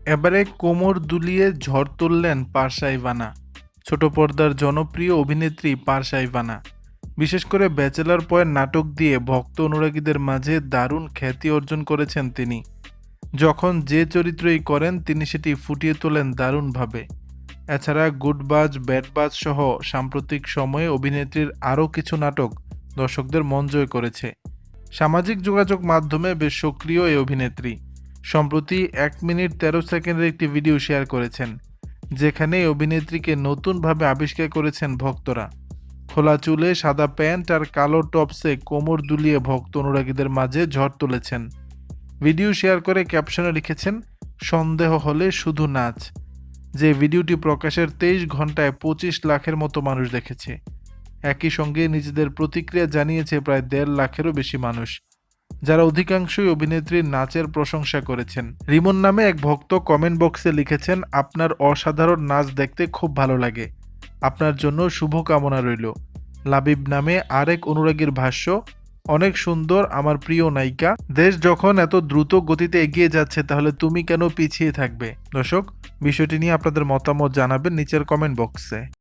এবারে কোমর দুলিয়ে ঝড় তুললেন পারসা ইভানা। ছোট পর্দার জনপ্রিয় অভিনেত্রী পারসা ইভানা বিশেষ করে ব্যাচেলর পয়েন্ট নাটক দিয়ে ভক্ত অনুরাগীদের মাঝে দারুণ খ্যাতি অর্জন করেছেন তিনি। যখন যে চরিত্রই করেন তিনি সেটি ফুটিয়ে তোলেন দারুণভাবে। এছাড়া গুডবাজ ব্যাডবাজ সহ সাম্প্রতিক সময়ে অভিনেত্রীর আরও কিছু নাটক দর্শকদের মন জয় করেছে। সামাজিক যোগাযোগ মাধ্যমে বেশ সক্রিয় এই অভিনেত্রী। সম্প্রতি 1 মিনিট 13 সেকেন্ডের একটি ভিডিও শেয়ার করেছেন, যেখানে এই অভিনেত্রীকে নতুনভাবে আবিষ্কার করেছেন ভক্তরা। খোলা চুলে সাদা প্যান্ট আর কালো টপসে কোমর দুলিয়ে ভক্ত অনুরাগীদের মাঝে ঝড় তুলেছেন। ভিডিও শেয়ার করে ক্যাপশনে লিখেছেন, সন্দেহ হলে শুধু নাচ। যে ভিডিওটি প্রকাশের 23 ঘন্টায় 25 লাখের মতো মানুষ দেখেছে। একই সঙ্গে নিজেদের প্রতিক্রিয়া জানিয়েছে প্রায় 1.5 লাখেরও বেশি মানুষ, যারা অধিকাংশই অভিনেত্রীর নাচের প্রশংসা করেছেন। রিমন নামে এক ভক্ত কমেন্ট বক্সে লিখেছেন, আপনার অসাধারণ নাচ দেখতে খুব ভালো লাগে, আপনার জন্য শুভকামনা রইল। লাবিব নামে আরেক অনুরাগীর ভাষ্য, অনেক সুন্দর আমার প্রিয় নায়িকা, দেশ যখন এত দ্রুত গতিতে এগিয়ে যাচ্ছে তাহলে তুমি কেন পিছিয়ে থাকবে। দর্শক, বিষয়টি নিয়ে আপনাদের মতামত জানাবেন নিচের কমেন্ট বক্সে।